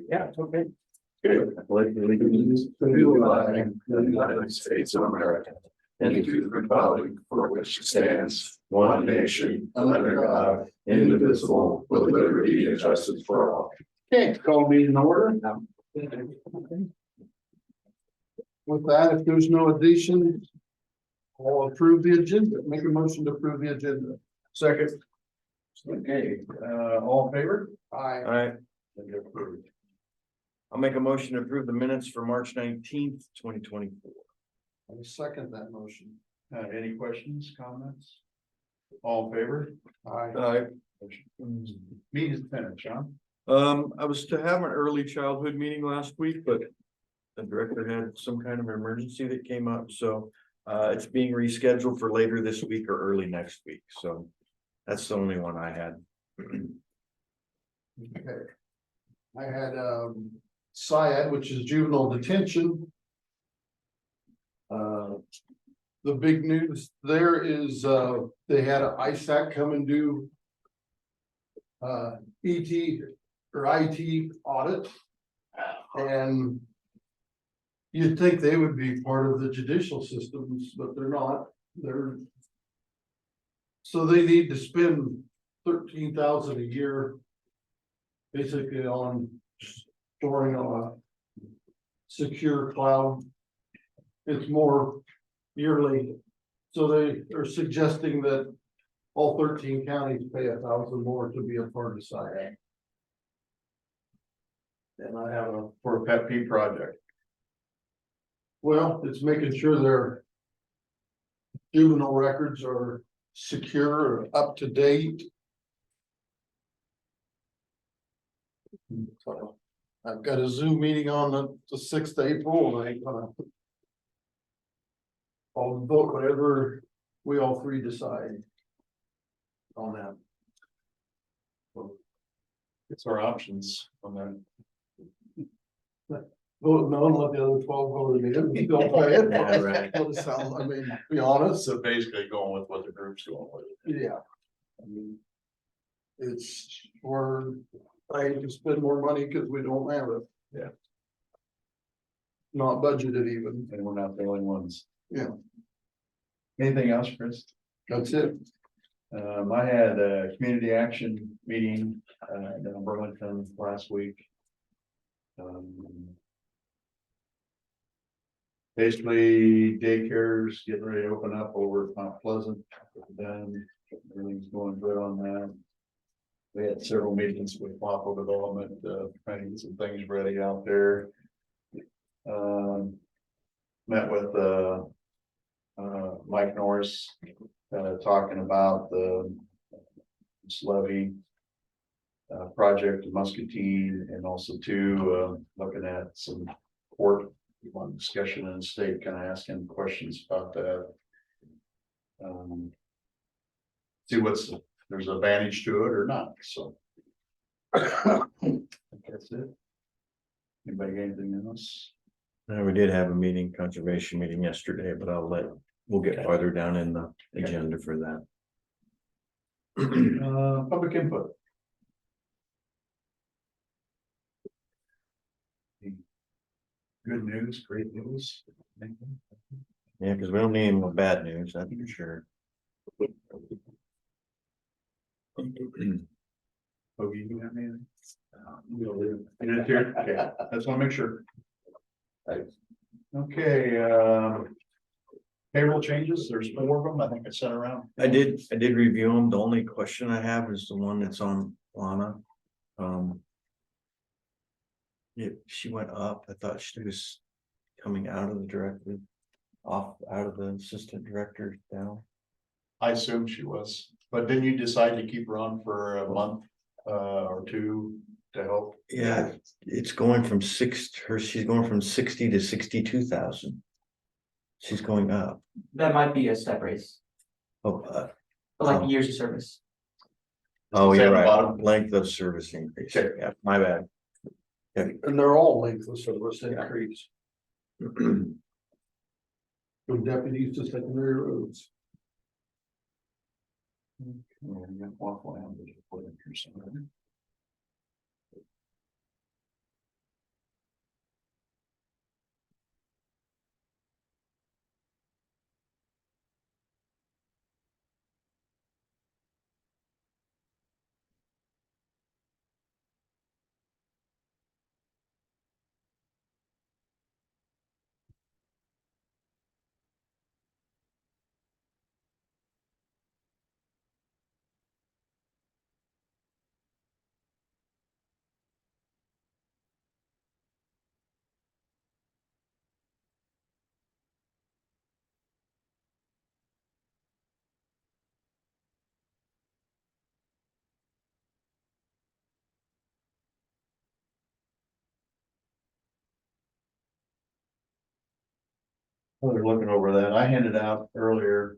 Yeah, it's okay. Good. I pledge allegiance to the flag of the United States of America and to the republic for which it stands, one nation, under God, indivisible, with liberty and justice for all. Okay, call meeting in order. With that, if there's no addition, I'll approve the agenda, make a motion to approve the agenda. Second. Okay, all in favor? Aye. All right, I'll make a motion to approve the minutes for March 19th, 2024. I second that motion. Any questions, comments? All in favor? Aye. Meeting's finished, John. I was to have an early childhood meeting last week, but the director had some kind of emergency that came up, so it's being rescheduled for later this week or early next week, so that's the only one I had. Okay. I had SIAD, which is juvenile detention. The big news there is they had an ISAC come and do ET or IT audit. And you'd think they would be part of the judicial systems, but they're not. So they need to spend $13,000 a year. Basically on storing on a secure cloud. It's more yearly. So they are suggesting that all 13 counties pay $1,000 more to be a part of SIAC. And I have For a pet peeve project. well, it's making sure their juvenile records are secure or up to date. So I've got a Zoom meeting on the 6th of April and I'll vote whatever we all three decide on that. It's our options on that. Vote no and let the other 12 vote again. Don't pay it. Yeah, right. Doesn't sound, I mean, be honest, So basically going with what the group's going with. yeah. I mean, it's, we're, I hate to spend more money because we don't have it. Yeah. Not budgeted even. And we're not the only ones. Yeah. Anything else, Chris? That's it. I had a community action meeting down in Burlington last week. Basically daycare's getting ready to open up over at Mount Pleasant. Done. Everything's going good on that. We had several meetings with Waffle Development, trying to get some things ready out there. Met with Mike Norris, talking about the levy project in Muscatine, and also looking at some court discussion in the state, kind of asking questions about that. See there's advantage to it or not, so. That's it. Anybody got anything else? We did have a meeting, conservation meeting yesterday, but we'll get farther down in the agenda for that. Public input. Good news, great news. Yeah, because we don't need any more bad news, that's for sure. Oh, you have anything? You did here? Okay, I just want to make sure. Okay, payroll changes, there's 4 of them, I think I sent around. I did review them. The only question I have is the one that's on Lana. Yeah, she went up. I thought she was coming out of the director, out of the assistant director down. I assumed she was, but didn't you decide to keep her on for a month or 2 to help? Yeah, it's going from she's going from 60 to 62,000. She's going up. That might be a step raise, Oh, but like Oh. years of service. oh, Is that you're the right. bottom? Length of service increase. Okay. Yeah, my bad. And they're all length of service increase. From deputies to secondary roads. We got Waffle House to put in here somewhere. Well, they're looking over that. I handed out earlier,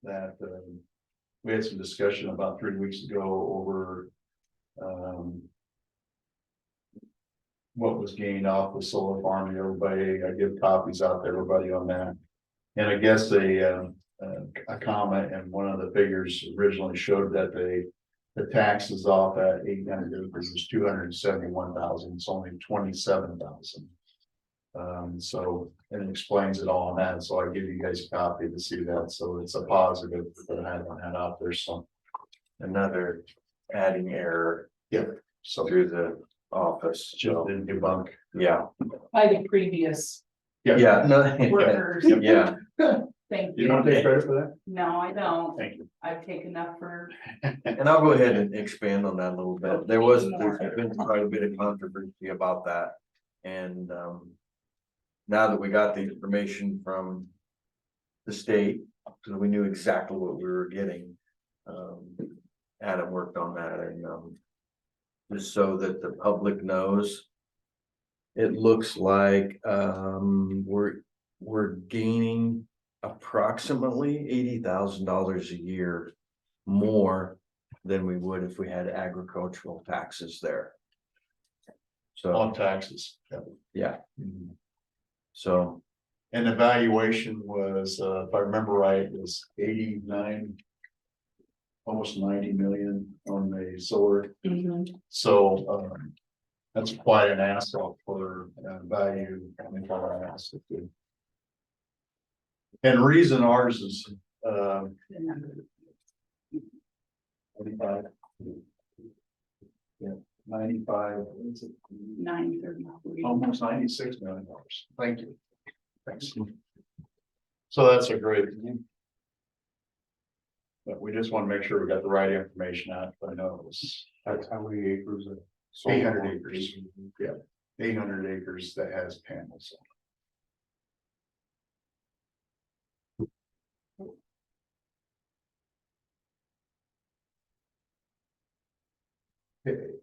that, we had some discussion about 3 weeks ago over, what was gained off the solar farm, and everybody, I give copies out to everybody on that. And I guess a comment and one of the figures originally showed that the taxes off at 800 acres was 271,000, it's only 27,000. So it explains it all on that, so I give you guys a copy to see that, so it's a positive that I had out there, so. Another adding error Yeah, so through the office, just so, didn't debunk. yeah, By the previous yeah, no, workers. yeah, Thank You you. don't take credit for that? No, I don't. Thank you. I've taken up for, and I'll go ahead and expand on that a little bit. There's been quite a bit of controversy about that. And, now that we got the information from the state, so we knew exactly what we were getting. Adam worked on that and, just so that the public knows. It looks like, we're gaining approximately $80,000 a year more than we would if we had agricultural taxes there. So, On taxes. yeah, Mhm. so, And the valuation was, if I remember right, was 89. Almost 90 million on the solar, so, that's quite an asset for, value in our asset. And reason ours is, 95. Yeah, 95, what is it? 933. Almost $96 million. Thank you. Thanks. So that's a great. But we just want to make sure we got the right information out. I know it was. That's how many acres? 800 acres. Yeah, 800 acres that has panels. Okay.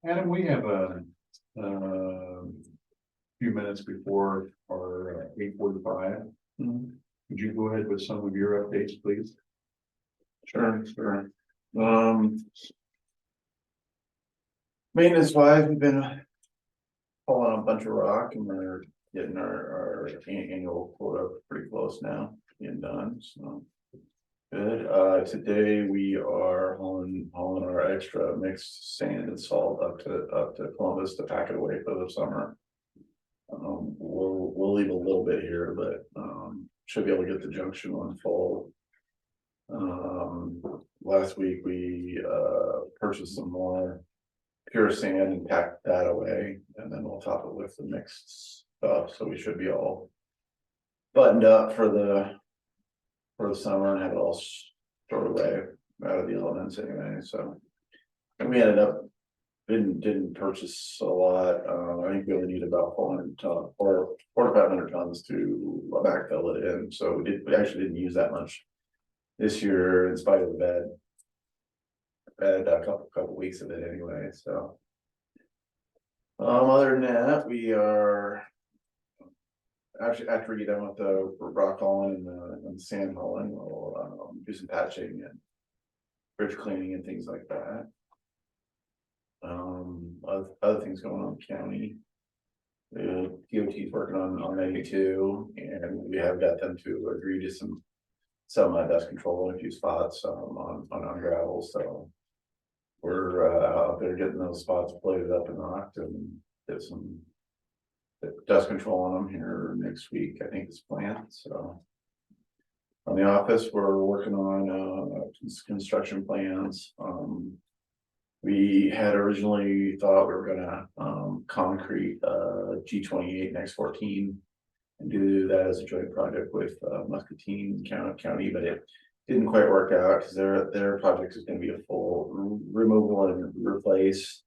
Adam, we have a few minutes before our 8:45. Would you go ahead with some of your updates, please? Sure. Maintenance wise, we've been pulling a bunch of rock and we're getting our annual quota pretty close now, getting done, so. Good, today we are hauling our extra mixed sand and salt up to Columbus to pack it away for the summer. We'll leave a little bit here, but, should be able to get the junction one full. Last week we purchased some more pure sand and packed that away, and then we'll top it with the mixed stuff, so we should be all buttoned up for the summer and have it all stored away out of the elements anyway, so. And we ended up didn't purchase a lot. I think we only need about 400 tons or 400 to 500 tons to backfill it in, so we actually didn't use that much this year in spite of the bad a couple weeks of it anyway, so. Other than that, we are actually, after we get done with the rock hauling and sand hauling, we'll do some patching and bridge cleaning and things like that. other things going on in the county. The DOT is working on 92, and we have got them to agree to some dust control in a few spots, on gravel, so. We're, out there getting those spots plated up and rocked and get some. Dust control on them here next week, I think it's planned, so. On the office, we're working on, construction plans, we had originally thought we were gonna, concrete, G28 next 14. And do that as a joint project with, Muscatine County, but it didn't quite work out, because their project is gonna be a full removal and replace.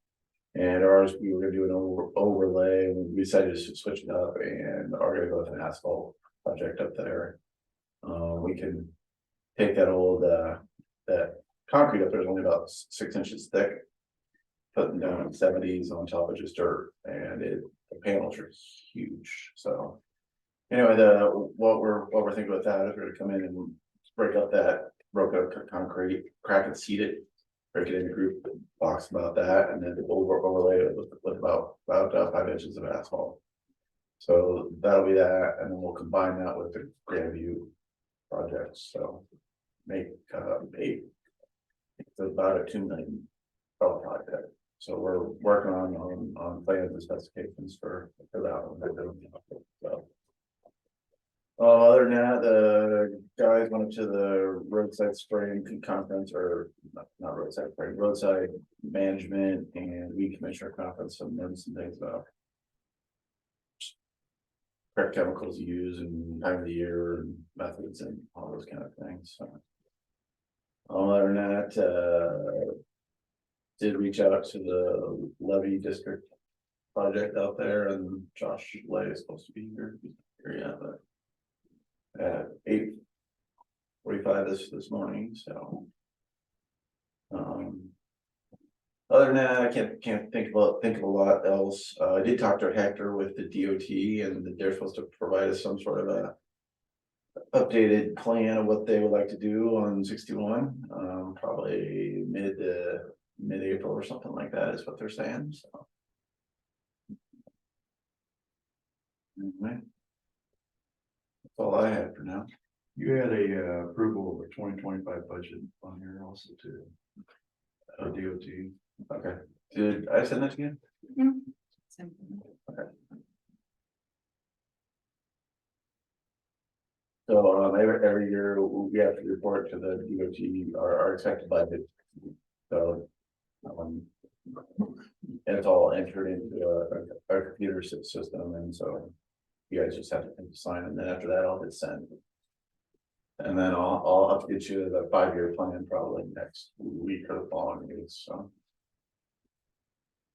And ours, we were gonna do an overlay, and we decided to switch it up and are gonna go with an asphalt project up there. We can take that old, that concrete up there is only about 6 inches thick. Putting down 70s on top of just dirt, and the panels are huge, so. Anyway, what we're thinking with that is we're gonna come in and break up that broke up concrete, crack it, seed it. Break it into group box about that, and then overlay it with about 5 inches of asphalt. So that'll be that, and then we'll combine that with the Grandview projects, so. Make it's about a $2 million project. So we're working on plans and specifications for that one. So. Other than that, the guys went to the roadside spraying conference, or not roadside spraying, roadside management and weed commissioner conference, and learned some things about. Correct chemicals used and time of the year and methods and all those kind of things, so. Other than that, did reach out to the levy district project out there, and Josh Lay is supposed to be here, yeah, but. At 8:45 this morning, so. Other than that, I can't think of a lot else. I did talk to Hector with the DOT, and they're supposed to provide us some sort of a updated plan of what they would like to do on 61, probably mid-April or something like that is what they're saying, so. Anyway. That's all I have for now. You had a approval of a 2025 budget on here also too. DOT. Okay, did I send that to you? Okay. So every year we have to report to the DOT our expected budget. So it's all entered into our computer system, and so you guys just have to sign, and then after that I'll hit send. And then I'll have to get you the 5-year plan probably next week or the following week, so.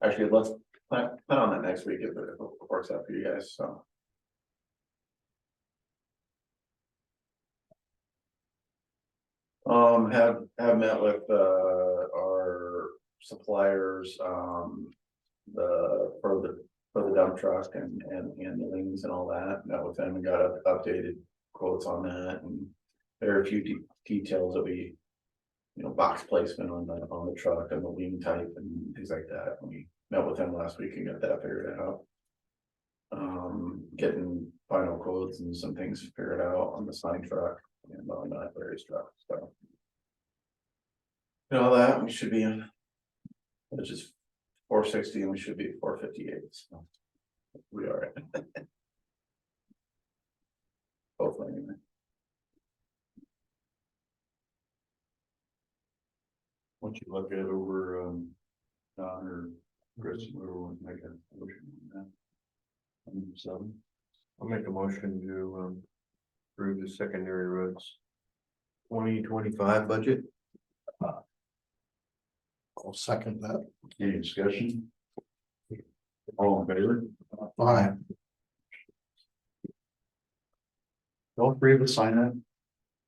Actually, let's plan on that next week if it works out for you guys, so. Have met with our suppliers, for the dump truck and the wings and all that. Met with them and got updated quotes on that, and there are a few details that we, box placement on the truck and the wing type and things like that. We met with them last week and got that figured out. Getting final quotes and some things figured out on the sign truck and on that various truck, so. All that we should be in, which is 460, and we should be at 458. So we are. Hopefully, anyway. Once you look at it over, Don or Chris, we will make a motion on that. 7. I'll make a motion to approve the secondary roads 2025 budget. I'll second that. Any discussion? All in favor? Aye. All three of us sign that?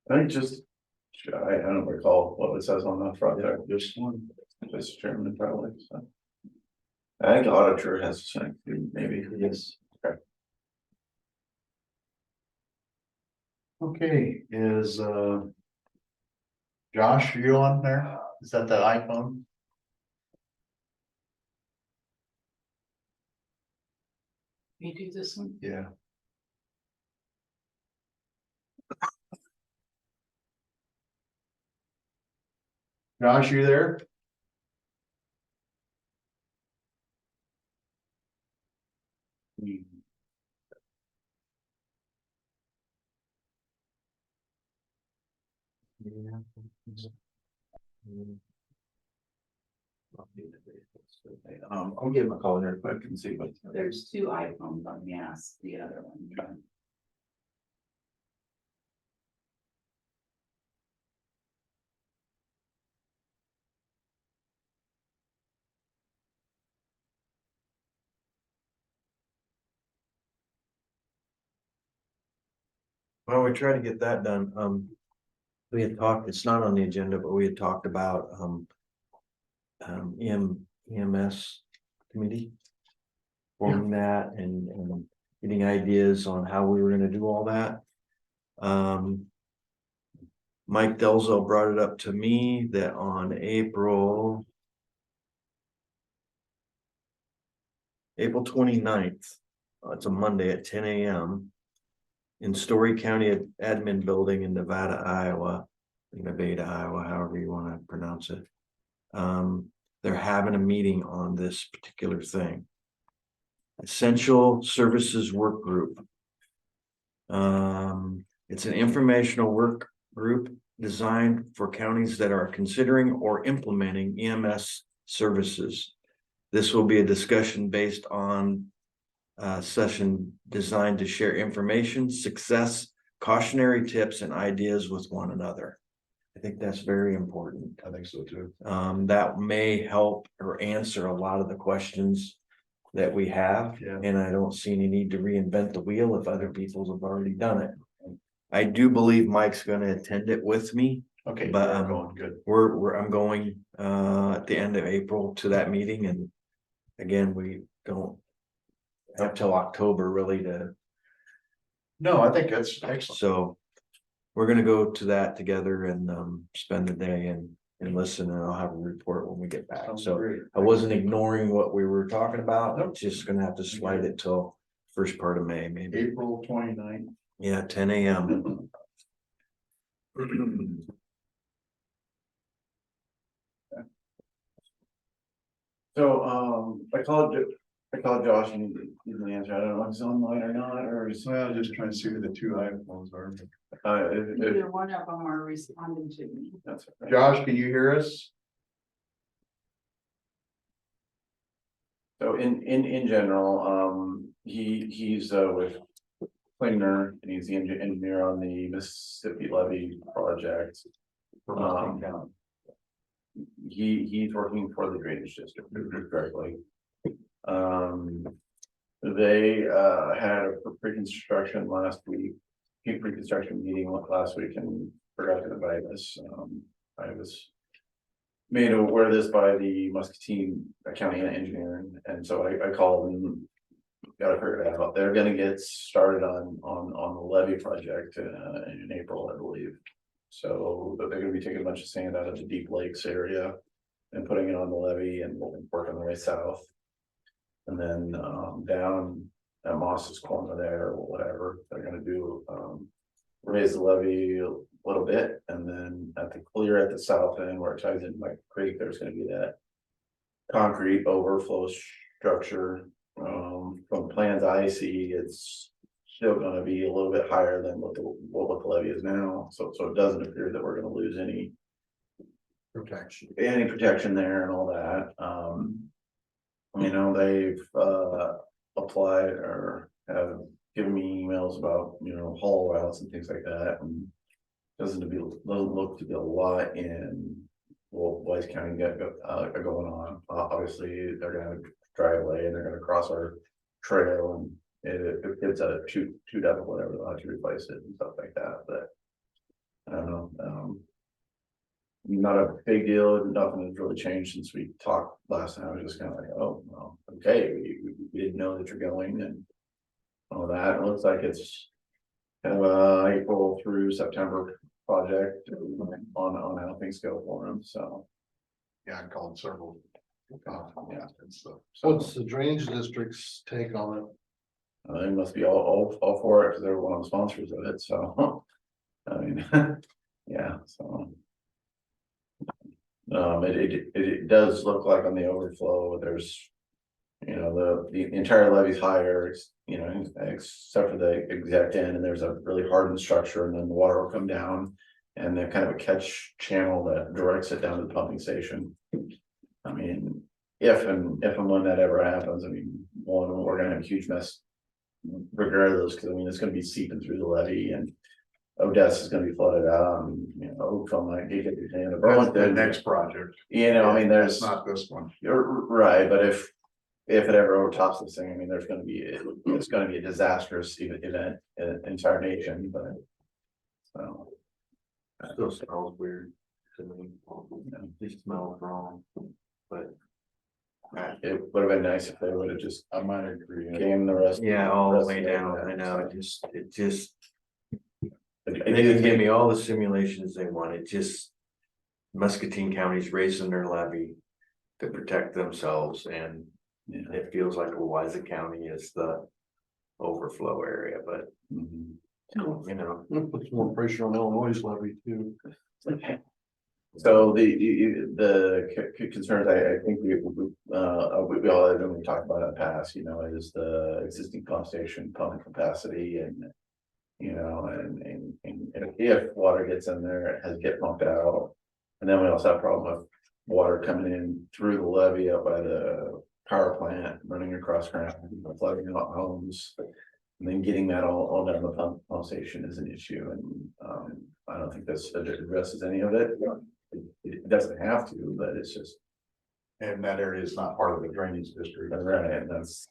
I think just, I don't recall what it says on the front there. Just one. Just Chairman probably. So. I think auditor has to sign maybe. Yes. Okay. Okay, is Josh, are you on there? Is that iPhone? You do this one? Yeah. Josh, you there? I'll give him a call here quick and see what. There's two iPhones on the ask the other one. Well, we try to get that done. We had talked, it's not on the agenda, but we had talked about, EMS committee. Forming that and getting ideas on how we were gonna do all that. Mike Delzo brought it up to me that on April 29th, it's a Monday at 10 a.m. in Story County Admin Building in Nevada, Iowa, Nevada, Iowa, however you want to pronounce it. They're having a meeting on this particular thing. Essential Services Work Group. It's an informational work group designed for counties that are considering or implementing EMS services. This will be a discussion based on session designed to share information, success, cautionary tips, and ideas with one another. I think that's very important. I think so too. That may help or answer a lot of the questions that we have. Yeah. And I don't see any need to reinvent the wheel if other people have already done it. I do believe Mike's gonna attend it with me. Okay, But, you're going good. I'm going at the end of April to that meeting, and again, we don't have till October really to, No, I think that's excellent. so we're gonna go to that together and spend the day and listen, and I'll have a report when we get back. Sounds So great. I wasn't ignoring what we were talking about. I'm Nope. just gonna have to slide it till first part of May, maybe. April 29th. Yeah, 10 a.m. So, I called Josh and he didn't answer. I don't know if he's online or not, or is, Well, just trying to see who the two iPhones are. Neither one of them are responding to me. that's okay. Josh, can you hear us? So in general, he's with Klinger, and he's the engineer on the Mississippi Levy project. He's working for the drainage district directly. They had a pre-construction last week, pre-construction meeting last week, and forgot to invite us. I was made aware of this by the Muscatine County engineer, and so I called and got to figure it out. They're gonna get started on the levee project in April, I believe. So they're gonna be taking a bunch of sand out of the Deep Lakes area and putting it on the levee and working their way south. And then down at Moss's Corner there or whatever, they're gonna do raise the levee a little bit, and then at the clear at the south end where it ties in Mike Creek, there's gonna be that concrete overflow structure. From plans I see, it's still gonna be a little bit higher than what the levee is now, so it doesn't appear that we're gonna lose any protection there and all that. You know, they've applied or have given me emails about, you know, haul routes and things like that, and doesn't look to be a lot in Wise County going on. Obviously, they're gonna driveway and they're gonna cross our trail, and if it's a shoot up or whatever, they'll have to replace it and stuff like that. But I don't know. Not a big deal. Nothing has really changed since we talked last time. I was just kind of like, oh, well, okay, we didn't know that you're going and all that. It looks like it's kind of a April through September project on how things go for them. So Yeah, I called several. Yeah, and stuff. What's the drainage district's take on it? They must be all for it, because they're one of the sponsors of it, so. I mean, yeah, so. It does look like on the overflow, there's. You know, the entire levee's higher, you know, except for the exact end, and there's a really hardened structure, and then the water will come down. And then kind of a catch channel that directs it down to the pumping station. I mean, if and when that ever happens, I mean, we're gonna have a huge mess. Regardless, because I mean, it's gonna be seeping through the levee, and Odessa is gonna be flooded out, and you know, Oakville might get it in a That's the next project. You know, I mean, That's there's not this one. you're right, but if it ever overtops this thing, I mean, there's gonna be, it's gonna be a disastrous event in the entire nation, but. So. Still smells weird to me. It smells wrong, but. It would have been nice if they would have just, I might agree. came the rest. Yeah, all the rest way of down, that. I know, it just, It they didn't give did- me all the simulations they wanted, just. Muscatine County's raising their levy to protect themselves, and Yeah. it feels like Louisa County is the overflow area, but Mhm. you know. Puts more pressure on Illinois' levy too. So the concerns, I think we all have, and we talked about in the past, you know, is the existing pump station pumping capacity and. You know, and if water gets in there, it has to get pumped out. And then we also have a problem with water coming in through the levee up by the power plant, running across ground, flooding out homes. And then getting that all down the pump station is an issue, and I don't think this addresses any of it. It doesn't have to, but it's just. And that area is not part of the drainage district. Right, and that's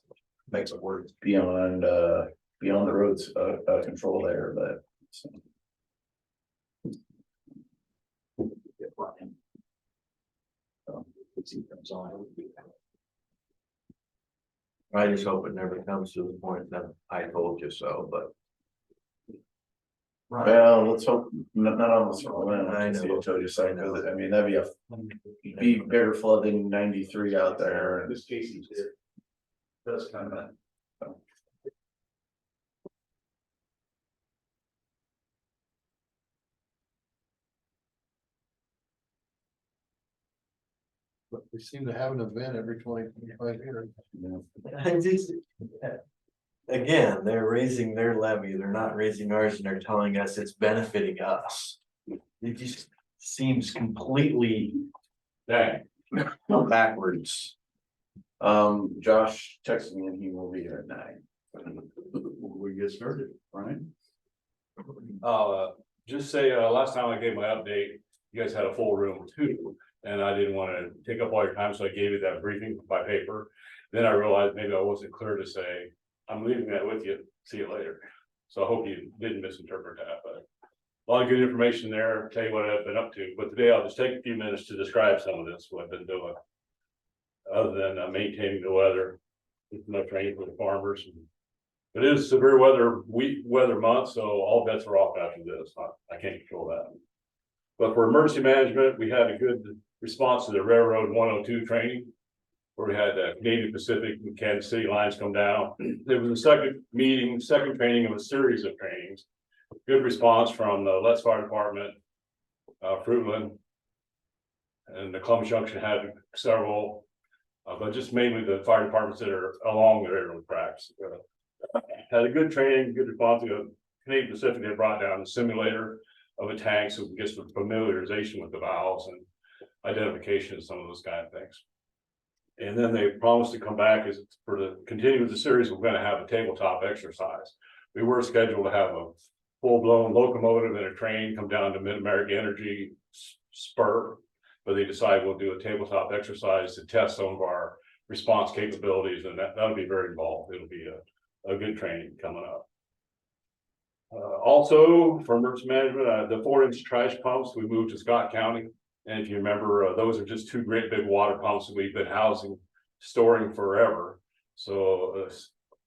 Makes it worse. beyond the roads control there, but. So. I just hope it never comes to the point that I told you so, but. Well, let's hope not on this one. I know. I mean, that'd be bigger flood than 93 out there. This case is. Does come in. But we seem to have an event every 25 years. I just. Again, they're raising their levy, they're not raising ours, and they're telling us it's benefiting us. It just seems completely backwards. Josh texted me and he will be here at 9. We get started, right? Just say, last time I gave my update, you guys had a full room too. And I didn't want to take up all your time, so I gave you that briefing by paper. Then I realized maybe I wasn't clear to say, I'm leaving that with you, see you later. So I hope you didn't misinterpret that, but a lot of good information there, tell you what I've been up to. But today I'll just take a few minutes to describe some of this, what I've been doing. Other than maintaining the weather, enough rain for the farmers. It is severe weather month, so all bets are off after this. I can't control that. But for emergency management, we had a good response to the Railroad 102 training, where we had Canadian Pacific and Kansas City lines come down. There was a second training of a series of trainings. Good response from the Letts Fire Department, Fruitland, and the Columbus Junction had several, but just mainly the fire departments that are along the railroad tracks. Had a good training, good response. Canadian Pacific had brought down a simulator of a tank, so we get some familiarization with the valves and identification of some of those kind of things. And then they promised to come back as for the continue with the series. We're going to have a tabletop exercise. We were scheduled to have a full-blown locomotive and a train come down to Mid-America Energy spur, but they decided we'll do a tabletop exercise to test some of our response capabilities, and that'll be very involved. It'll be a good training coming up. Also, for emergency management, the 4-inch trash pumps we moved to Scott County. And if you remember, those are just 2 great big water pumps that we've been storing forever. So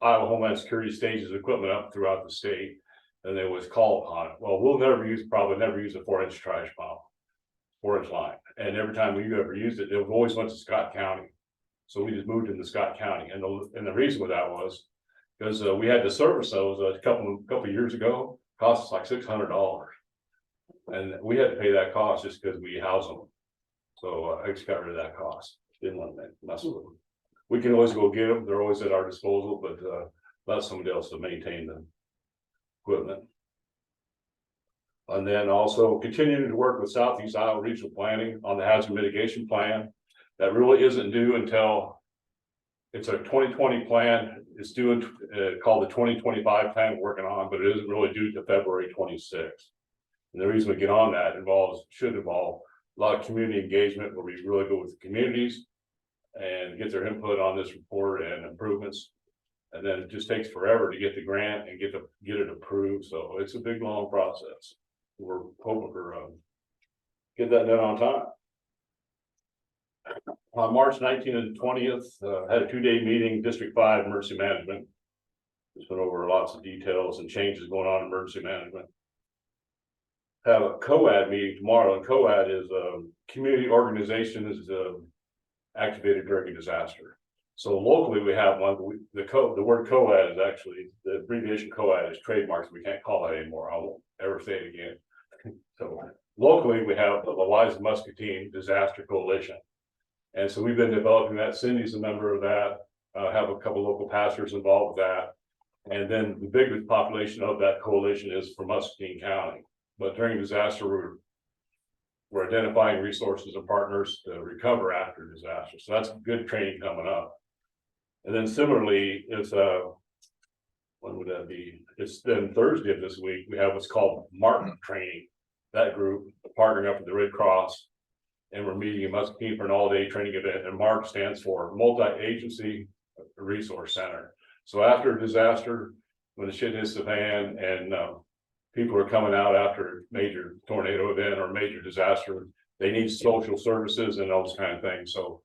Iowa Homeland Security stages equipment up throughout the state, and they was called upon it. Well, we'll probably never use a 4-inch trash pump, 4-inch line. And every time we ever used it, it always went to Scott County. So we just moved into Scott County. And the reason for that was Because we had to service those a couple years ago, cost us like $600. And we had to pay that cost just because we house them. So I just got rid of that cost, didn't want to mess with them. We can always go get them, they're always at our disposal, but let somebody else to maintain the equipment. And then also continuing to work with Southeast Iowa Regional Planning on the hazard mitigation plan. That really isn't due until it's a 2020 plan. It's due called the 2025 plan we're working on, but it isn't really due to February 26th. And the reason we get on that should involve a lot of community engagement where we really go with the communities and get their input on this report and improvements. And then it just takes forever to get the grant and get it approved. So it's a big, long process. We're hoping for get that done on time. On March 19th and 20th, had a 2-day meeting, District 5 Emergency Management. Just went over lots of details and changes going on in emergency management. Have a COAD meeting tomorrow, and COAD is a community organization that is activated during a disaster. So locally we have one. The word COAD is actually, the abbreviation COAD is trademarked. We can't call it anymore. I won't ever say it again. So locally we have the Louisa Muscatine Disaster Coalition. And so we've been developing that. Cindy's a member of that. Have a couple local pastors involved with that. And then the biggest population of that coalition is from Muscatine County. But during disaster, we're identifying resources and partners to recover after disaster. So that's good training coming up. And then similarly, it's when would that be? It's then Thursday of this week. We have what's called Martin training. That group partnering up with the Red Cross, and we're meeting in Muscatine for an all-day training event. And MARC stands for Multi-Agency Resource Center. So after a disaster, when the shit hits the fan and people are coming out after a major tornado event or major disaster, they need social services and those kind of things. So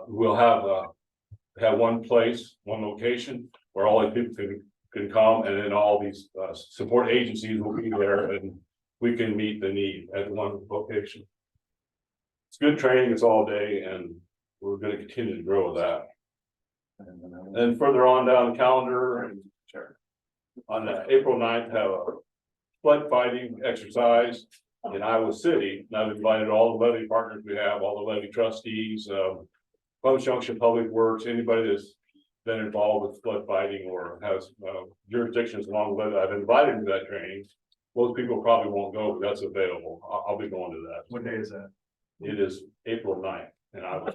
we'll have one place, one location where all these people can come, and then all these support agencies will be there, and we can meet the need at one location. It's good training, it's all day, and we're going to continue to grow with that. And then further on down the calendar, and on April 9th, have a flood fighting exercise in Iowa City. And I've invited all the levy partners we have, all the levy trustees, Plymouth Junction Public Works, anybody that's been involved with flood fighting or has jurisdictions along with it. I've invited them to that training. Most people probably won't go, but that's available. I'll be going to that. What day is that? It is April 9th, and I was.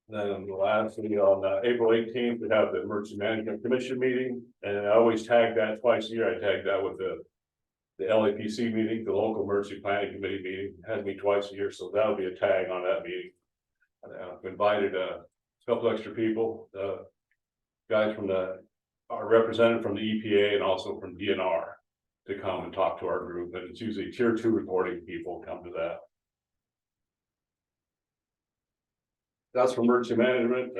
Then lastly, on April 18th, we have the Emergency Management Commission meeting, and I always tag that twice a year. I tag that with the LAPC meeting, the local emergency planning committee meeting. It has me twice a year, so that'll be a tag on that meeting. I've invited a couple extra people, guys from our representative from the EPA and also from DNR to come and talk to our group. And it's usually tier 2 reporting people come to that. That's for emergency management.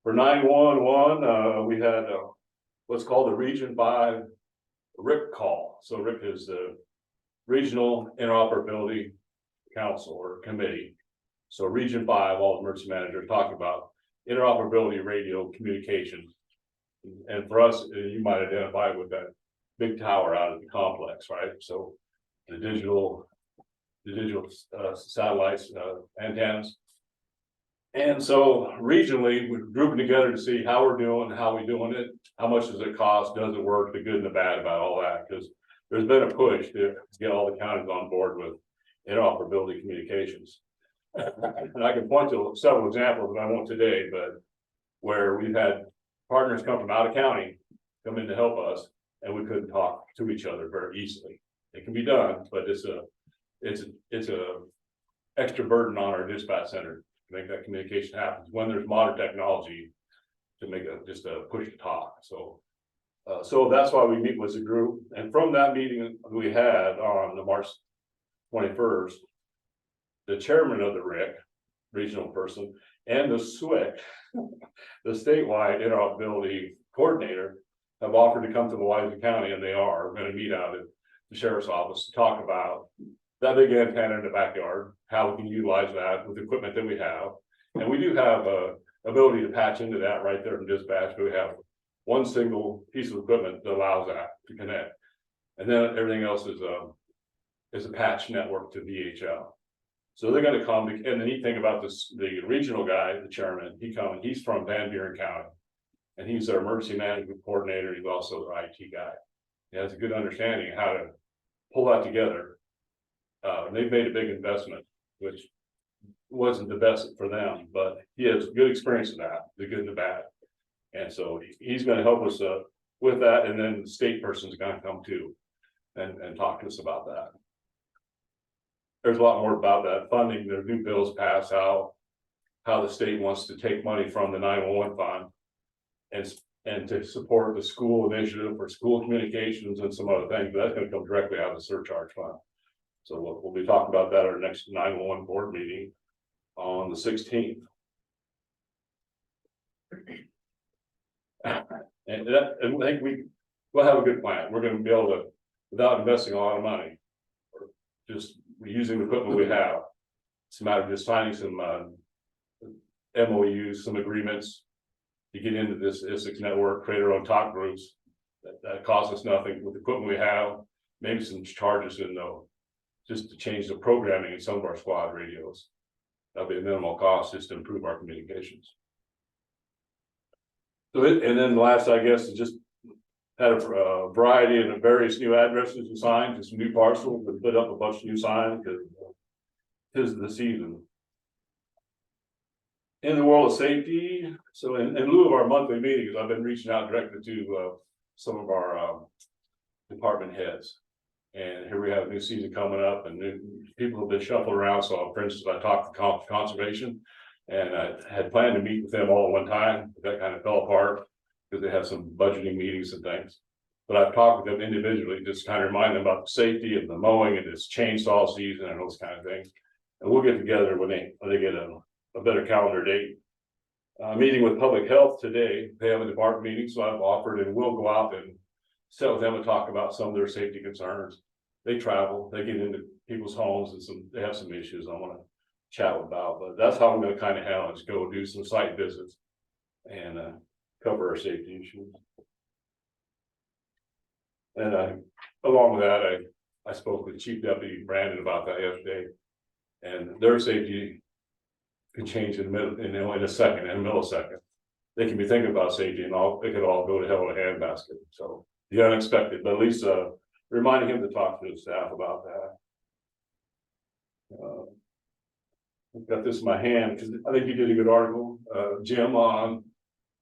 For 911, we had what's called the Region 5 RIC call. So RIC is the Regional Interoperability Council or Committee. So Region 5, all emergency managers talk about interoperability radio communications. And for us, you might identify with that big tower out of the complex, right? So the digital satellites, antennas. And so regionally, we're grouping together to see how we're doing, how we're doing it, how much does it cost, does it work, the good and the bad about all that, because there's been a push to get all the counties on board with interoperability communications. And I can point to several examples that I won't today, but where we've had partners come from out of county, come in to help us, and we couldn't talk to each other very easily. It can be done, but it's a extra burden on our dispatch center to make that communication happen when there's modern technology to make just a push to talk. So that's why we meet as a group. And from that meeting we had on the March 21st, the chairman of the RIC, regional person, and the SWIC, the statewide interoperability coordinator, have offered to come to Louisa County, and they are going to meet out at the sheriff's office to talk about that big antenna in the backyard, how we can utilize that with the equipment that we have. And we do have a ability to patch into that right there from dispatch, but we have one single piece of equipment that allows that to connect. And then everything else is a patch network to VHL. So they're gonna come, and the neat thing about this, the regional guy, the chairman, he's from Van Buren County. And he's our emergency management coordinator, he's also our IT guy. He has a good understanding of how to pull that together. They've made a big investment, which wasn't the best for them, but he has good experience in that, the good and the bad. And so he's gonna help us with that, and then the state person's gonna come too and talk to us about that. There's a lot more about that funding, the new bills passed, how the state wants to take money from the 911 fund and to support the school initiative for school communications and some other things, but that's gonna come directly out of the surcharge fund. So we'll be talking about that at our next 911 board meeting on the 16th. And I think we'll have a good plan. We're gonna be able to, without investing a lot of money, or just using the equipment we have. It's a matter of just signing some MOUs, some agreements to get into this ISIX network, create our own talk groups. That costs us nothing with the equipment we have, maybe some charges in though, just to change the programming in some of our squad radios. That'll be a minimal cost just to improve our communications. So and then the last, I guess, is just had a variety of various new addresses and signs and some new parcels, and put up a bunch of new signs because tis the season. In the world of safety, so in lieu of our monthly meetings, I've been reaching out directly to some of our department heads. And here we have a new season coming up, and new people have been shuffled around. So, for instance, I talked to conservation, and I had planned to meet with them all at one time. But that kind of fell apart because they have some budgeting meetings and things. But I've talked with them individually, just kind of remind them about the safety of the mowing and this chainsaw season and those kind of things. And we'll get together when they get a better calendar date. Meeting with public health today. They have a department meeting, so I've offered, and we'll go out and sit with them and talk about some of their safety concerns. They travel, they get into people's homes, and they have some issues I want to chat about, but that's how I'm going to kind of handle it, is go do some site visits and cover our safety issues. And along with that, I spoke with Chief Deputy Brandon about that yesterday, and their safety can change in a second, in a millisecond. They can be thinking about safety and it could all go to hell in a handbasket. So the unexpected, but at least reminding him to talk to the staff about that. I've got this in my hand because I think you did a good article, Jim, on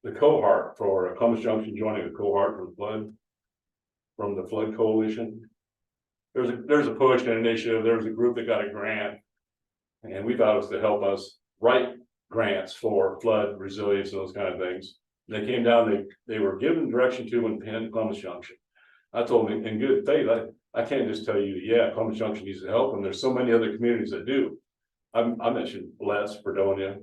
the cohort for Columbus Junction joining the cohort from the flood coalition. There's a push and initiative. There was a group that got a grant, and we thought it was to help us write grants for flood resilience and those kind of things. They came down, they were given direction to and pinned Columbus Junction. I told them in good faith, I can't just tell you, yeah, Columbus Junction needs help, and there's so many other communities that do. I mentioned Les, Fredonia,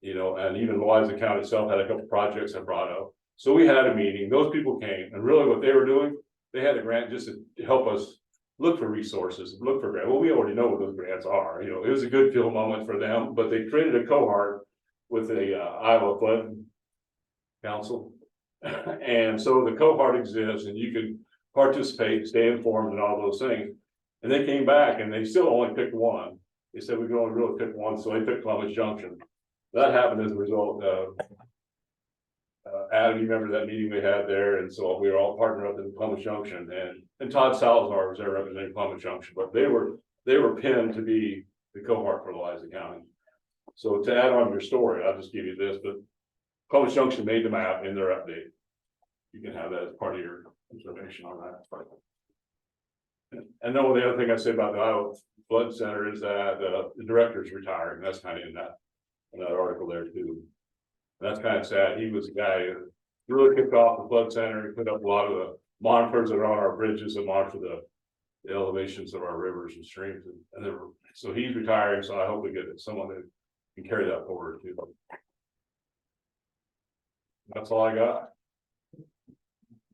and even Louisa County itself had a couple projects I brought up. So we had a meeting, those people came, and really what they were doing, they had a grant just to help us look for resources, look for grants. Well, we already know what those grants are. It was a good feel moment for them, but they created a cohort with the Iowa Flood Council. And so the cohort exists, and you can participate, stay informed, and all those things. And they came back, and they still only picked one. They said we can only really pick one, so they picked Columbus Junction. That happened as a result of Adam, you remember that meeting we had there, and so we were all partnered up in Columbus Junction, and Todd Salazar was there representing Columbus Junction, but they were pinned to be the cohort for Louisa County. So to add on to your story, I'll just give you this, but Columbus Junction made the map in their update. You can have that as part of your information on that. And then the other thing I say about the Iowa Flood Center is that the director's retiring. That's kind of in that article there too. And that's kind of sad. He was the guy who really kicked off the flood center. He put up a lot of the monitors that are on our bridges and monitor the elevations of our rivers and streams. So he's retiring. So I hope we get someone that can carry that forward too. That's all I got.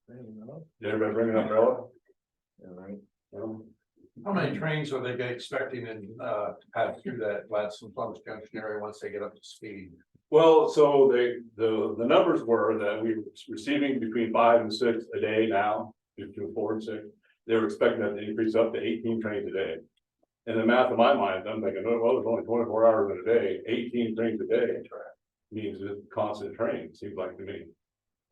Did everybody bring it up, Bella? Yeah, right. How many trains are they expecting to pass through that Gladstone Columbus Junction area once they get up to speed? Well, so the numbers were that we were receiving between 5 and 6 a day now, between 4 and 6. They were expecting that to increase up to 18 trains a day. And the math in my mind, I'm thinking, oh, well, there's only 24 hours in a day, 18 trains a day. Means it's a constant train, seems like to me.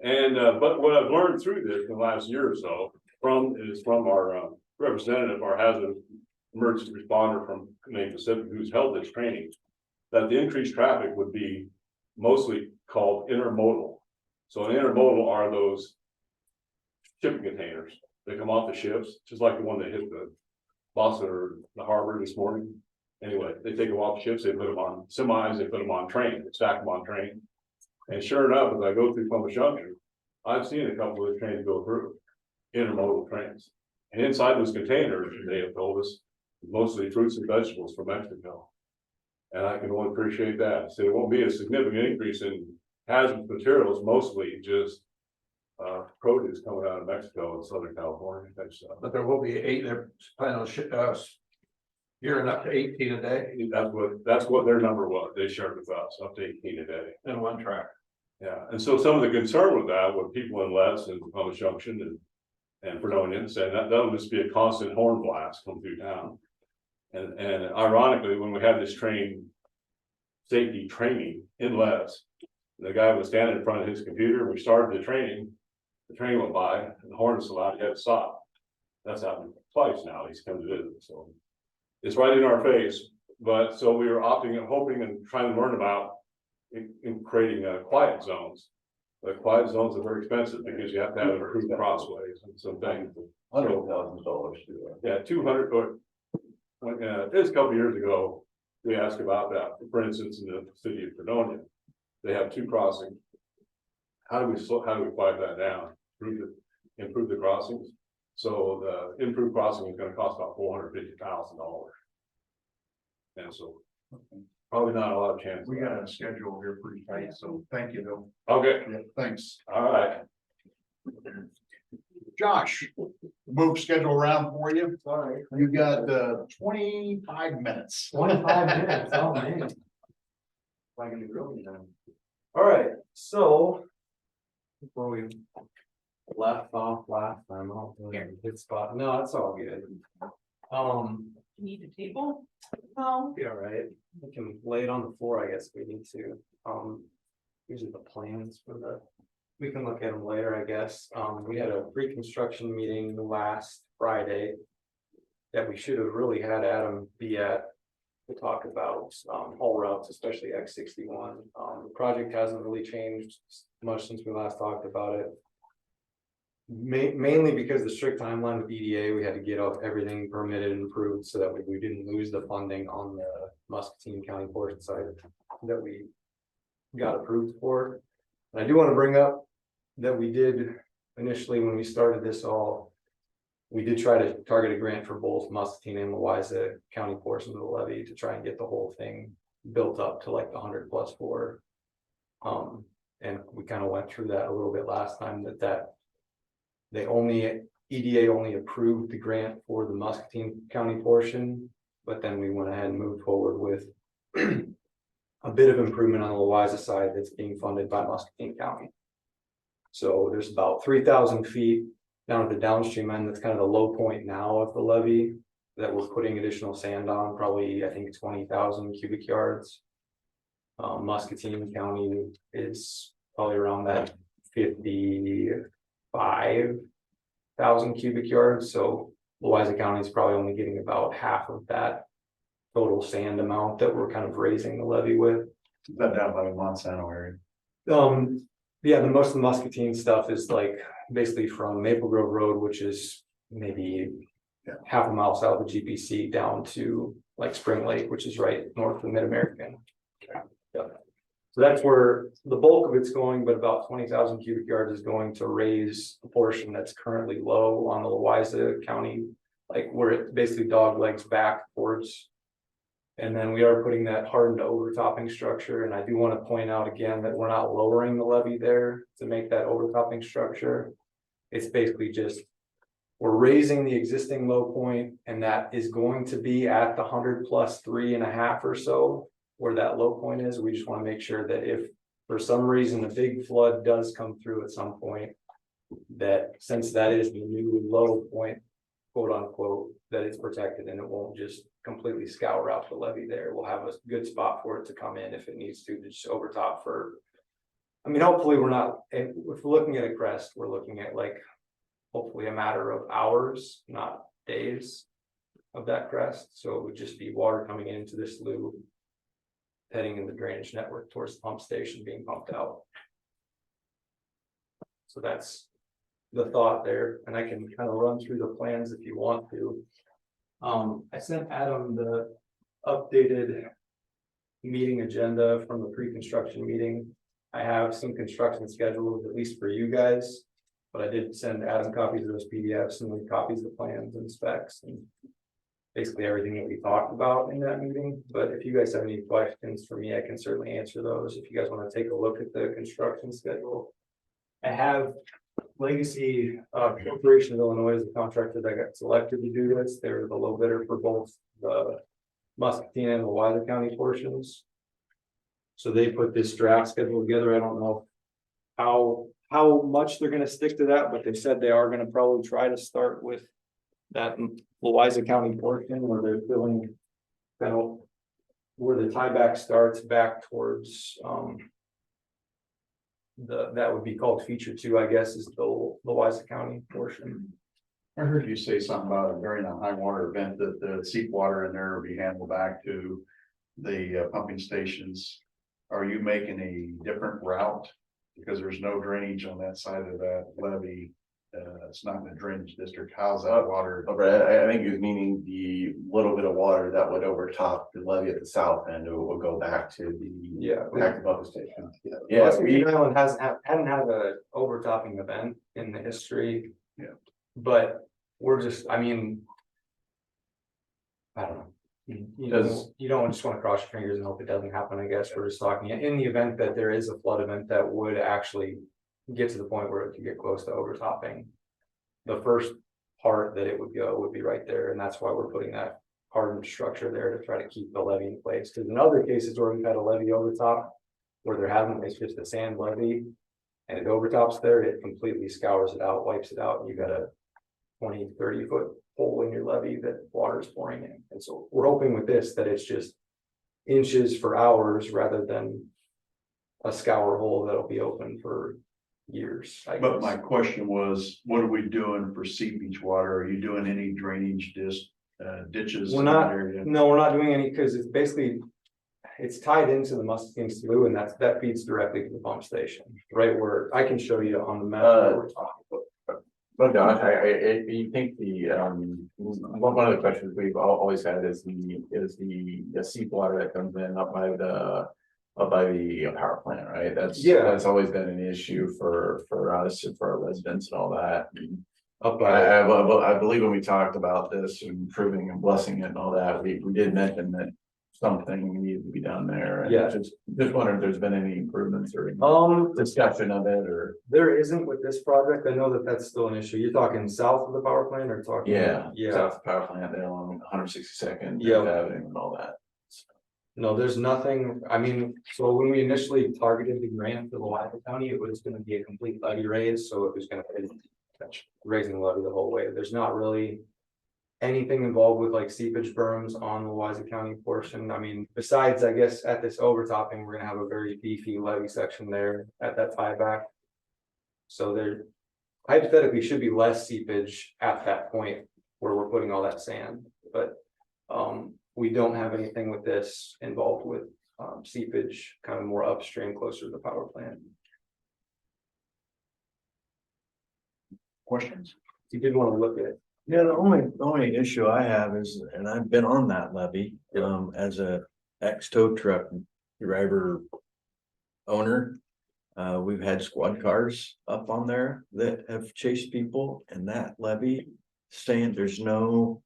And, but what I've learned through this in the last year or so from our representative, our hazard emergency responder from Canadian Pacific, who's held this training, that the increased traffic would be mostly called intermodal. So an intermodal are those shipping containers that come off the ships, just like the one that hit the Boston or the harbor this morning. Anyway, they take them off ships, they put them on semis, they put them on trains, they stack them on trains. And sure enough, as I go through Columbus Junction, I've seen a couple of the trains go through, intermodal trains. And inside those containers, they have told us, mostly fruits and vegetables from Mexico. And I can only appreciate that. So it won't be a significant increase in hazardous materials, mostly just produce coming out of Mexico and Southern California type stuff. But there will be 8, they're planning on gearing up to 18 a day That's what their number was. They shared with us, up to 18 a day. in one track. Yeah, and so some of the concern with that, with people in Les and Columbus Junction and Fredonia, said that that'll just be a constant horn blast come through town. And ironically, when we had this safety training in Les, the guy was standing in front of his computer, we started the train went by, and the horn was so loud, he had to stop. That's happened twice now, he's come to visit, so. It's right in our face, but so we were opting and hoping and trying to learn about in creating quiet zones. But quiet zones are very expensive because you have to have improved crossways and some things. $100,000 to Yeah, 200, or this a couple of years ago, we asked about that. For instance, in the city of Fredonia, they have 2 crossings. How do we quiet that down? Improve the crossings. So the improved crossing is going to cost about $450,000. And so probably not a lot of chance. We got a schedule here pretty tight, so thank you, Bill. Okay, Yeah, thanks. all right. Josh, move schedule around for you. Sorry. You got 25 minutes. 25 minutes, oh man. Am I gonna be really done? All right, so. Before we left off last time, I'll good spot. No, it's all good. Need a table? No. Be all right. We can lay it on the floor, I guess we need to. These are the plans for we can look at them later, I guess. We had a pre-construction meeting last Friday that we should have really had Adam be at to talk about haul routes, especially X61. The project hasn't really changed much since we last talked about it. Mainly because the strict timeline with EDA, we had to get off everything permitted and approved so that we didn't lose the funding on the Muscatine County portion side that we got approved for. And I do want to bring up that we did initially, when we started this all, we did try to target a grant for both Muscatine and Louisa County portions of the levy to try and get the whole thing built up to like the 100+4. And we kind of went through that a little bit last time, that EDA only approved the grant for the Muscatine County portion, but then we went ahead and moved forward with a bit of improvement on the Louisa side that's being funded by Muscatine County. So there's about 3,000 feet down at the downstream end. That's kind of the low point now of the levee that we're putting additional sand on, probably I think 20,000 cubic yards. Muscatine County is probably around that 55,000 cubic yards. So Louisa County is probably only getting about half of that total sand amount that we're kind of raising the levee with. That down by the Monsanto area. Yeah, the most of the Muscatine stuff is like basically from Maple Grove Road, which is maybe half a mile south of GPC, down to like Spring Lake, which is right north of Mid-American. Yeah. So that's where the bulk of it's going, but about 20,000 cubic yards is going to raise a portion that's currently low on the Louisa County, like where it basically dog legs back towards. And then we are putting that hardened overtopping structure. And I do want to point out again that we're not lowering the levee there to make that overtopping structure. It's basically just, we're raising the existing low point, and that is going to be at the 100+3.5 or so. where that low point is. We just want to make sure that if for some reason a big flood does come through at some point, that since that is the new low point, quote unquote, that it's protected and it won't just completely scour out the levee there. We'll have a good spot for it to come in if it needs to just overtop for. I mean, hopefully we're not, if we're looking at a crest, we're looking at like, hopefully a matter of hours, not days of that crest. So it would just be water coming into this loop, heading in the drainage network towards the pump station being pumped out. So that's the thought there, and I can kind of run through the plans if you want to. I sent Adam the updated meeting agenda from the pre-construction meeting. I have some construction schedules, at least for you guys, but I did send Adam copies of those PDFs and copies of the plans and specs and basically everything that we talked about in that meeting. But if you guys have any questions for me, I can certainly answer those. If you guys want to take a look at the construction schedule. I have Legacy Corporation of Illinois is the contractor that got selected to do this. They're the low bidder for both the Muscatine and the Louisa County portions. So they put this draft schedule together. I don't know how much they're gonna stick to that, but they said they are gonna probably try to start with that Louisa County portion where they're filling kind of where the tieback starts back towards that would be called feature 2, I guess, is the Louisa County portion. I heard you say something about during a high water event that the seep water in there will be handled back to the pumping stations. Are you making a different route? Because there's no drainage on that side of that levee. It's not in a drainage district. How's that water? I think he was meaning the little bit of water that would overtop the levee at the south end, it will go back to the back to pump station. Yeah, Muscatine Island hadn't had a overtopping event in the history. Yeah. But we're just, I mean, I don't know. You don't just want to cross your fingers and hope it doesn't happen. I guess we're just talking in the event that there is a flood event that would actually get to the point where it could get close to overtopping. The first part that it would go would be right there, and that's why we're putting that hardened structure there to try to keep the levee in place. Because in other cases where we've had a levee overtop, where there haven't, it's just a sand levee, and it overtops there, it completely scours it out, wipes it out, and you got a 20-30 foot hole in your levee that water is pouring in. And so we're hoping with this that it's just inches for hours rather than a scour hole that'll be open for years. But my question was, what are we doing for seepage water? Are you doing any drainage ditches? We're not, no, we're not doing any, because it's basically, it's tied into the Muscatine Slough, and that feeds directly to the pump station, right where I can show you on the map. What we're talking about. But Josh, you think the one of the questions we've always had is the seep water that comes in up by the power plant, right? That's always been an issue for us and for our residents and all that. I believe when we talked about this, improving and blessing it and all that, we did mention that something needed to be done there. And just wondering if there's been any improvements or discussion of it, or there isn't with this project. I know that that's still an issue. You're talking south of the power plant or talking? Yeah. South of the power plant there along 162nd Avenue and all that. No, there's nothing. I mean, so when we initially targeted the grant for Louisa County, it was going to be a complete levee raise, so it was going to be raising the levee the whole way. There's not really anything involved with like seepage berms on the Louisa County portion. I mean, besides, I guess at this overtopping, we're gonna have a very beefy levee section there at that tieback. So there hypothetically should be less seepage at that point where we're putting all that sand, but we don't have anything with this involved with seepage kind of more upstream closer to the power plant. Questions? You did want to look at it. Yeah, the only issue I have is, and I've been on that levee, as a ex-tow truck driver owner. We've had squad cars up on there that have chased people, and that levee saying there's no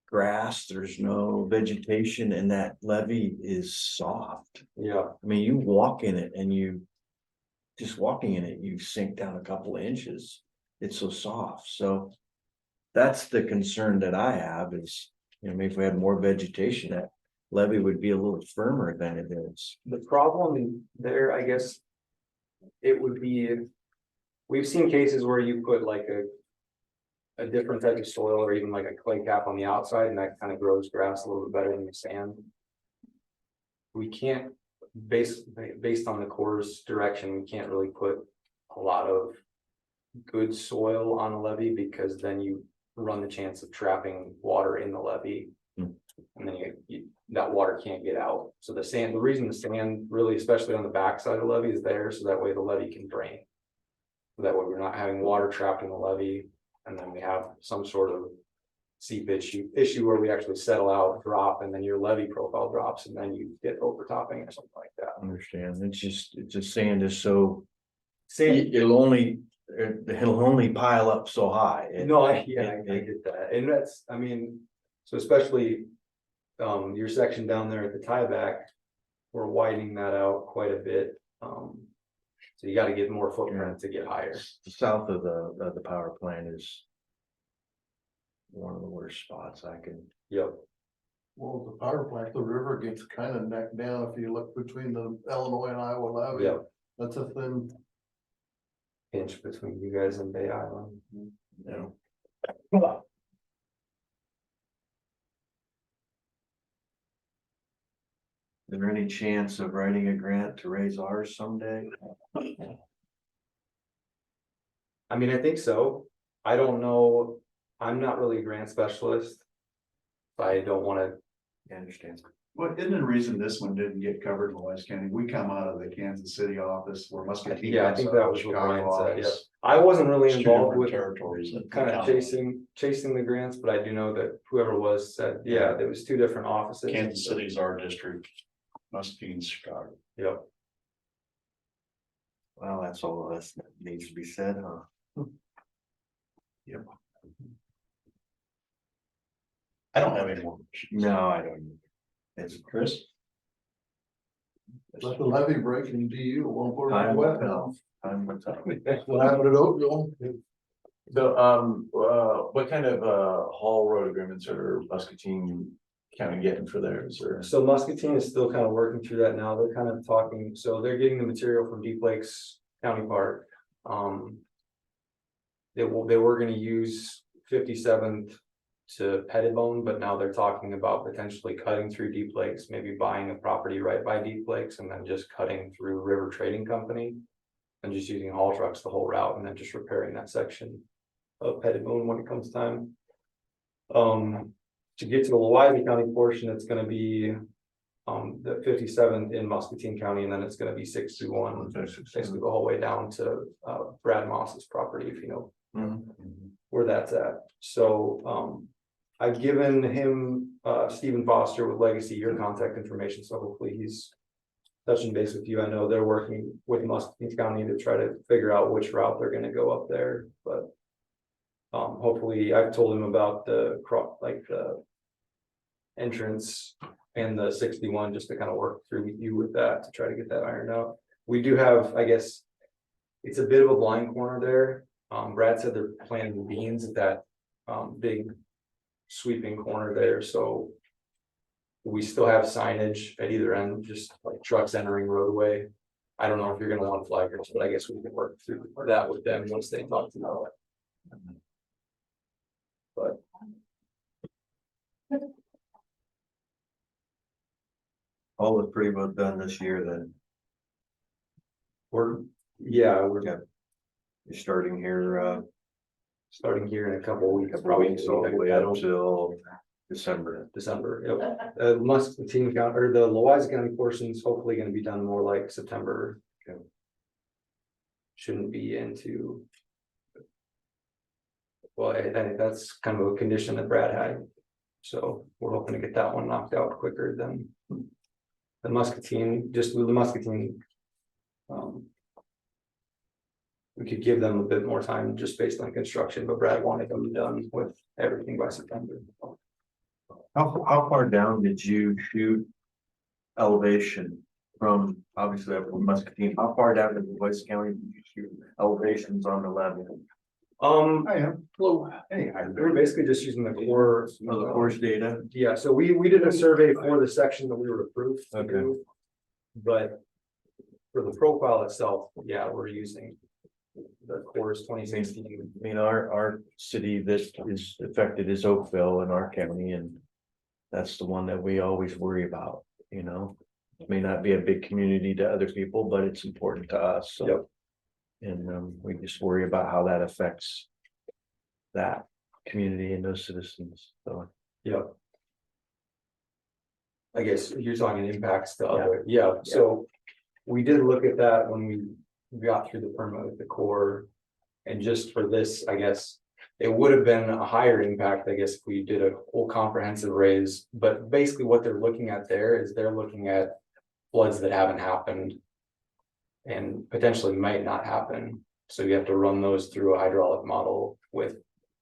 grass, there's no vegetation, and that levee is soft. Yeah. I mean, you walk in it and you sink down a couple of inches. It's so soft. So that's the concern that I have is, maybe if we had more vegetation, that levee would be a little firmer than it is. The problem there, I guess. It would be, we've seen cases where you put like a different type of soil or even like a clay cap on the outside and that kind of grows grass a little bit better than the sand. We can't, based on the Corps' direction, we can't really put a lot of good soil on a levee because then you run the chance of trapping water in the levee. Hmm. And then that water can't get out. So the sand, the reason the sand really, especially on the backside of the levee, is there so that way the levee can drain. So that way we're not having water trapped in the levee, and then we have some sort of seep issue where we actually settle out, drop, and then your levee profile drops, and then you get overtopping or something like that. I understand, it's just sand is so, Sand, it'll only pile up so high. no, I get that, and that's, I mean, so especially. Your section down there at the tieback, we're widening that out quite a bit. So you gotta get more footprint to get higher. The south of the power plant is one of the worst spots I can. Yep. Well, the power plant, the river gets kind of neck down if you look between the Illinois and Iowa levee. Yep. That's a thin. Pinch between you guys and Bay Island. Yeah. Is there any chance of writing a grant to raise ours someday? I mean, I think so. I don't know. I'm not really a grant specialist. I don't wanna, I understand. Well, isn't the reason this one didn't get covered in Wise County? We come out of the Kansas City office where Muscatine. yeah, I comes think out that of was what Chicago Brian said, yeah. office. I wasn't really It's two involved different with territories that kind of come. chasing the grants, but I do know that whoever was said, yeah, there was two different offices. Kansas City's our district, Muscatine's Chicago. Yep. Well, that's all that needs to be said, huh? Yep. I don't have any more. No, I don't. It's Chris? Let the levee break and DU won't put it time on will wet tell. now. Time will tell. What happened at Oakville? So, what kind of, haul road agreements are Muscatine County getting for theirs, or? So Muscatine is still kind of working through that now. They're kind of talking, so they're getting the material from Deep Lakes County Park. They were gonna use 57th to Pettibone, but now they're talking about potentially cutting through Deep Lakes, maybe buying a property right by Deep Lakes and then just cutting through River Trading Company. And just using haul trucks the whole route and then just repairing that section of Pettibone when it comes time. To get to the Louisa County portion, it's gonna be the 57th in Muscatine County, and then it's gonna be 61, basically the whole way down to Brad Moss's property, if you know where that's at. So I've given him Stephen Foster with Legacy your contact information, so hopefully he's touching base with you. I know they're working with Muscatine County to try to figure out which route they're gonna go up there, but hopefully I've told him about the entrance and the 61 just to kind of work through you with that to try to get that ironed out. We do have, I guess, it's a bit of a blind corner there. Brad said they're planting beans at that big sweeping corner there, so we still have signage at either end, just like trucks entering roadway. I don't know if you're gonna want flaggers, but I guess we can work through that with them once they talk to know it. But all was pretty well done this year then. we're You're starting here, starting here in a couple of weeks, probably probably all the way up till December. December. Yep. Muscatine County or the Louisa County portion is hopefully gonna be done more like September. Okay. Shouldn't be into. Well, I think that's kind of a condition that Brad had. So we're hoping to get that one knocked out quicker than the Muscatine, just with the Muscatine. We could give them a bit more time just based on construction, but Brad wanted them done with everything by September. How far down did you shoot elevation from, obviously from Muscatine? How far down in West County did you shoot elevations on the levee? I am. Hello. we're basically just using the core. For the course data. Yeah, so we did a survey for the section that we were approved to Okay. do. But for the profile itself, yeah, we're using the course 2016. I mean, our city that is affected is Oakville in our county, and that's the one that we always worry about, you know? It may not be a big community to other people, but it's important to us, so. Yep. And we just worry about how that affects that community and those citizens, so. Yep. I guess you're talking impacts to other, yeah, so we did look at that when we got through the permit with the Corps. And just for this, I guess, it would have been a higher impact, I guess, if we did a whole comprehensive raise. But basically what they're looking at there is they're looking at floods that haven't happened. And potentially might not happen, so you have to run those through a hydraulic model with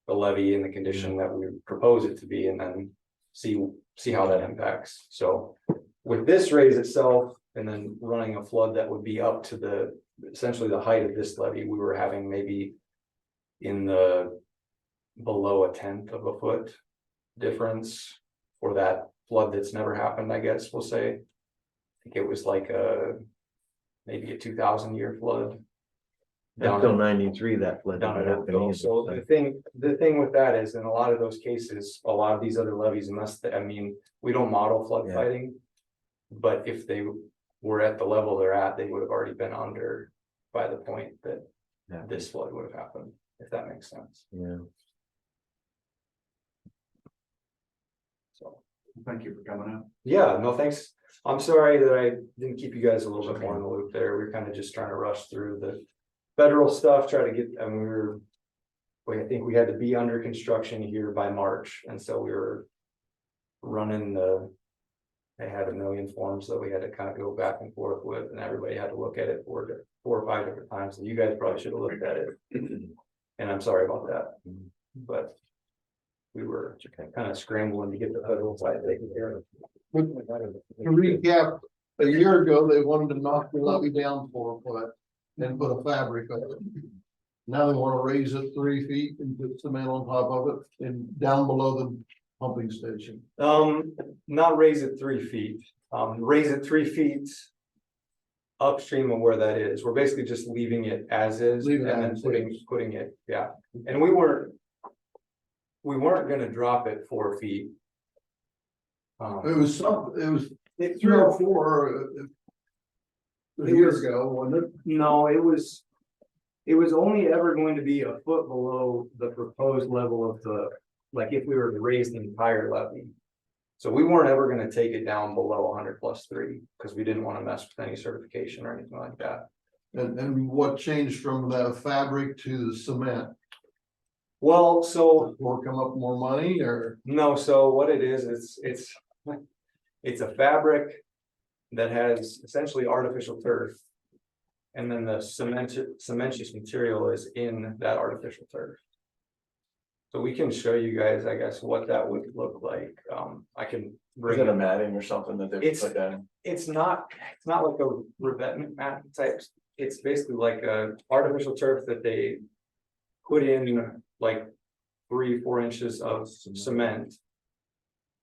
the levee in the condition that we propose it to be, and then see how that impacts. So with this raise itself, and then running a flood that would be up to the essentially the height of this levee, we were having maybe in the below 1/10 of a foot difference for that flood that's never happened, I guess we'll say. I think it was like maybe a 2,000-year flood. Until 93, that flood Down didn't at happen Oakville. either, So the thing with that is, in a lot of those cases, a lot of these other levees, I mean, we don't model flood Yeah. fighting. But if they were at the level they're at, they would have already been under by the point that Yeah. this flood would have happened, if that makes sense. Yeah. So, Thank you for coming out. yeah, no, thanks. I'm sorry that I didn't keep you guys a little bit more in the loop there. We are kind of just trying to rush through the federal stuff, try to get, and I think we had to be under construction here by March, and so we were running they had 1 million forms that we had to kind of go back and forth with, and everybody had to look at it 4 or 5 different times, and you guys probably should have looked at it. And I'm sorry about that, but we were kind of scrambling to get the federal side taken care of. To recap, a year ago, they wanted to knock the levee down 4 foot and put a fabric on it. Now they want to raise it 3 feet and put cement on top of it and down below the pumping station. Not raise it 3 feet, raise it 3 feet upstream of where that is. We're basically just leaving it as is Leave it and then as putting it, yeah. And we weren't gonna drop it 4 feet. It was 3 or 4 a year ago, wasn't it? No, it was only ever going to be a foot below the proposed level of the, like if we were to raise the entire levee. So we weren't ever gonna take it down below 100+3, because we didn't want to mess with any certification or anything like that. And what changed from the fabric to the cement? Well, so Or come up more money or? no, so what it is, it's a fabric that has essentially artificial turf. And then the cementitious material is in that artificial turf. So we can show you guys, I guess, what that would look like. I can Is bring it a it. matting or something that they It's- put down? It's not like a revetment mat type. It's basically like a artificial turf that they put in like 3-4 inches of cement.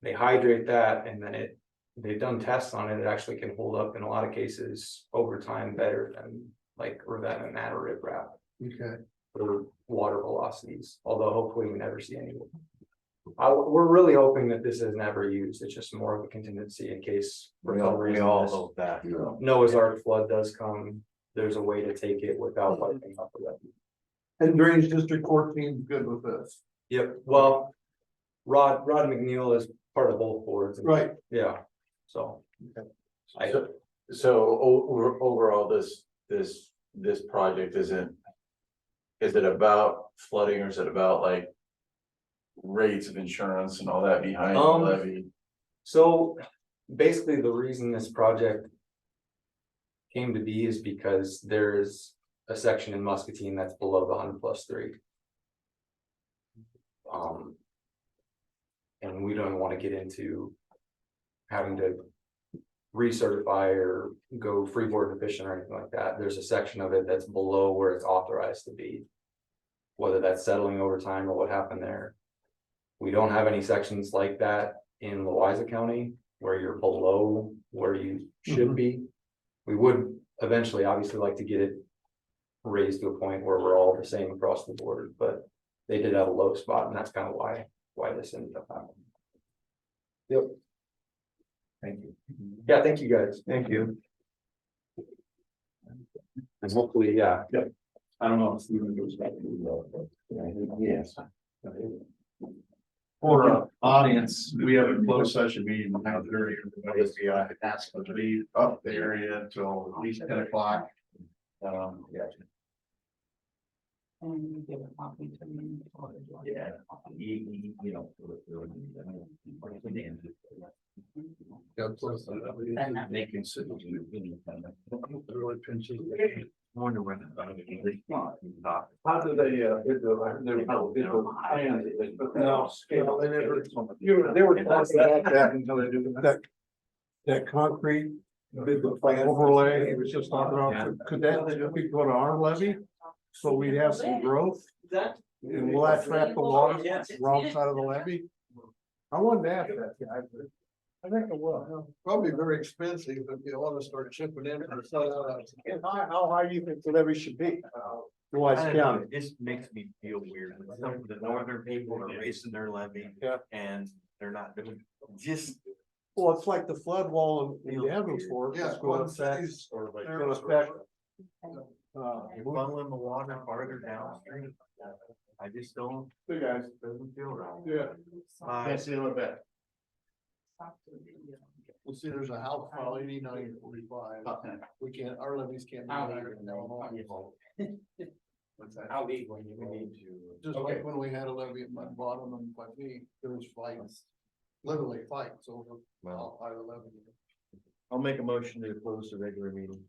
They hydrate that, and then they've done tests on it. It actually can hold up in a lot of cases over time better than like revetment mat or riprap Okay. for water velocities. Although hopefully we never see any. We're really hoping that this is never used. It's just more of a contingency in case. for We some all reason this hope that. Noah's Ark flood does come. There's a way to take it without wiping out the levee. And Drainage District 14 is good with this. Yep, well, Rod McNeil is part of both boards. Right. Yeah, so. I, So overall, this project isn't. Is it about flooding, or is it about like rates of insurance and all that behind the levee? so basically the reason this project came to be is because there's a section in Muscatine that's below the 100+3. And we don't want to get into having to recertify or go freeboard deficient or anything like that. There's a section of it that's below where it's authorized to be. whether that's settling over time or what happened there. We don't have any sections like that in Louisa County where you're below where you should be. We would eventually obviously like to get it raised to a point where we're all the same across the board, but they did have a low spot, and that's kind of why this ended up happening. Yep. Thank you. Yeah, thank you guys. Thank you. And hopefully, yeah. I don't know if Stephen goes back to yes. For audience, we have a closed session meeting now, everybody's asked them to be up the area until at least 10 o'clock. Yeah. And you give a copy to me. Yeah. You know. They can sit. Really pinches. I wonder when. How do they, They were that until they do that concrete, big overlay, it was just talking about, could that be put on our levee? So we'd have some growth, and will that trap the water wrong side of the levee? I wanted to ask that guy, but I think it will. Probably very expensive, but you want to start chipping in. How high do you think the levee should be? Wise County. It just makes me feel weird. Some of the northern people are raising their levy. Yeah. And they're not doing, just. Well, it's like the flood wall in Evans Fork. Yeah, It's gonna affect, it's gonna affect. You're funneling the water farther downstream. I just don't, Hey guys. doesn't feel right. Yeah. Can't see a little bit. Well, see, there's a house file 8945. We can't, our levies can't be higher than Illinois. What's that? I'll leave when you need to. Just like when we had a levy at my bottom and by me, there was fights, literally fights over how high the levy. I'll make a motion to close the regular meeting.